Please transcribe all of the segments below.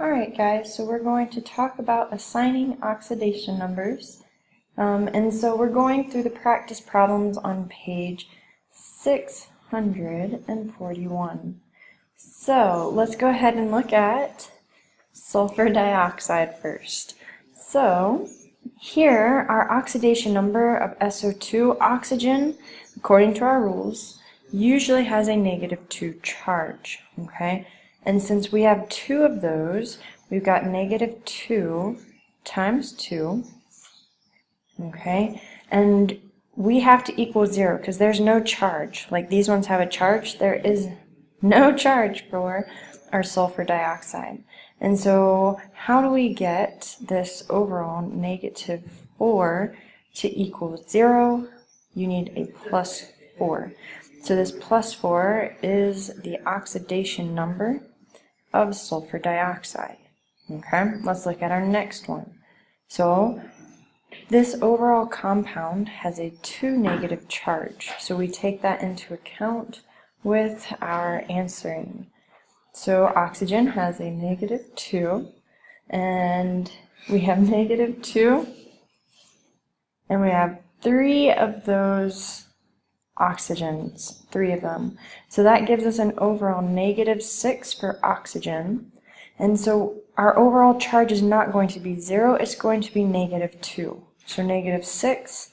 Alright guys, so we're going to talk about assigning oxidation numbers. And so we're going through the practice problems on page 641. So let's go ahead and look at sulfur dioxide first. So here our oxidation number of SO2, oxygen, according to our rules, usually has a -2 charge, okay? And since we have two of those, we've got -2 times 2, okay? And we have to equal 0 because there's no charge. Like these ones have a charge, there is no charge for our sulfur dioxide. And so how do we get this overall -4 to equal 0? You need a +4. So this +4 is the oxidation number of sulfur dioxide. Okay, let's look at our next one. So this overall compound has a 2 negative charge. So we take that into account with our answering. So oxygen has a -2, and we have -2, and we have 3 of those oxygens, 3 of them. So that gives us an overall -6 for oxygen. And so our overall charge is not going to be 0, it's going to be -2. So -6,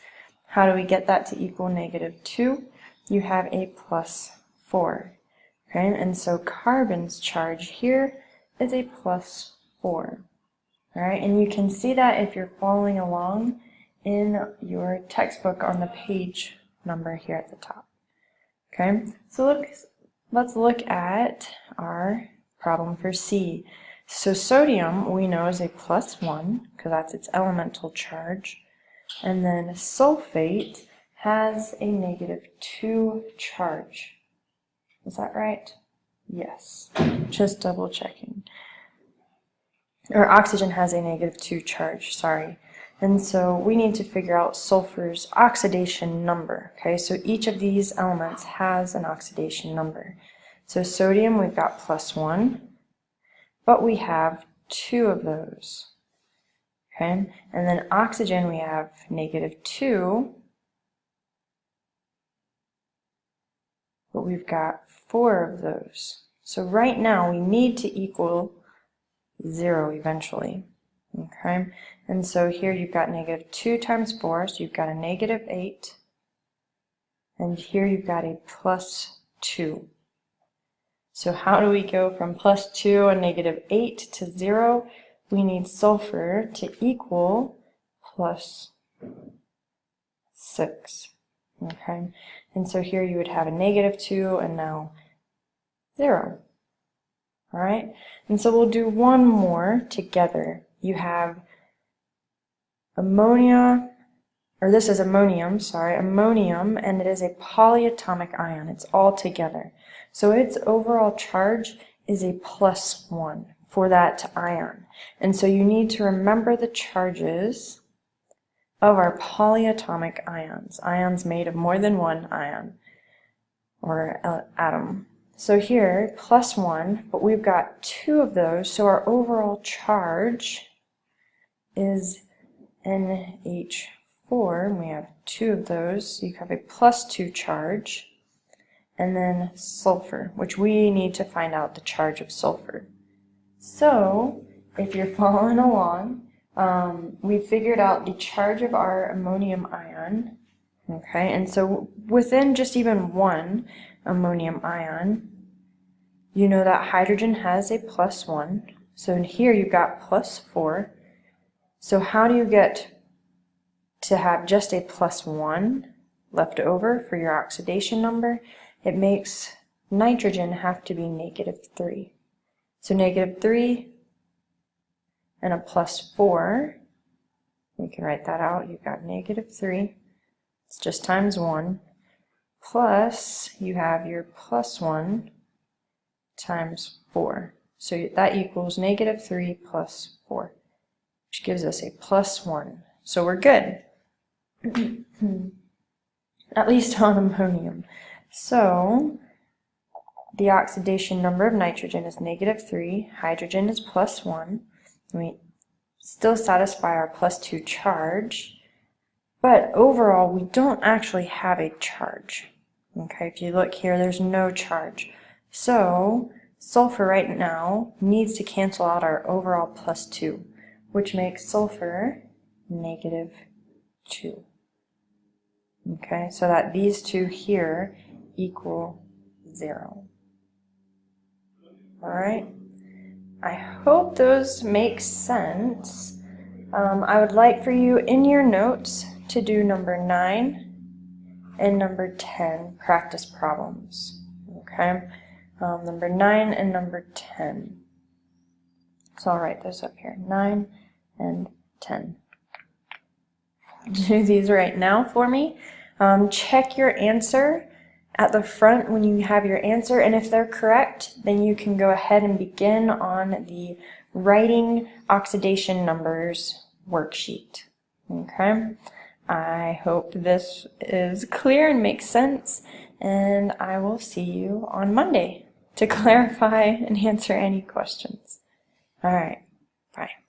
how do we get that to equal -2? You have a +4. Okay, and so carbon's charge here is a +4. Alright, and you can see that if you're following along in your textbook on the page number here at the top. Okay, so let's look at our problem for C. So sodium we know is a +1 because that's its elemental charge, and then sulfate has a -2 charge. Is that right? Yes, just double checking. Or oxygen has a -2 charge, sorry. And so we need to figure out sulfur's oxidation number. Okay, so each of these elements has an oxidation number. So sodium, we've got +1, but we have 2 of those. Okay, and then oxygen, we have -2, but we've got 4 of those. So right now we need to equal 0 eventually. Okay, and so here you've got -2 times 4, so you've got a -8, and here you've got a +2. So how do we go from +2 and -8 to 0? We need sulfur to equal +6. Okay, and so here you would have a -2 and now 0. Alright, and so we'll do one more together. You have ammonia, or this is ammonium, sorry, ammonium, and it is a polyatomic ion. It's all together. So its overall charge is a +1 for that ion. And so you need to remember the charges of our polyatomic ions, ions made of more than one ion or atom. So here, +1, but we've got 2 of those, so our overall charge is NH4, and we have 2 of those, so you have a +2 charge, and then sulfur, which we need to find out the charge of sulfur. So, if you're following along, we figured out the charge of our ammonium ion, okay, and so within just even one ammonium ion, you know that hydrogen has a +1, so in here you've got +4. So how do you get to have just a +1 left over for your oxidation number? It makes nitrogen have to be -3. So -3 and a +4, we can write that out. You've got -3, it's just times 1, plus you have your +1 times 4. So that equals -3 plus 4, which gives us a +1. So we're good. At least on ammonium. So the oxidation number of nitrogen is -3, hydrogen is +1. We still satisfy our +2 charge, but overall we don't actually have a charge. Okay, if you look here, there's no charge. So sulfur right now needs to cancel out our overall +2, which makes sulfur -2. Okay, so that these two here equal 0. Alright, I hope those make sense. I would like for you in your notes to do number 9 and number 10 practice problems. Okay, number 9 and number 10. So I'll write those up here, 9 and 10. Do these right now for me. Check your answer at the front when you have your answer, and if they're correct, then you can go ahead and begin on the writing oxidation numbers worksheet. Okay, I hope this is clear and makes sense, and I will see you on Monday to clarify and answer any questions. All right, bye.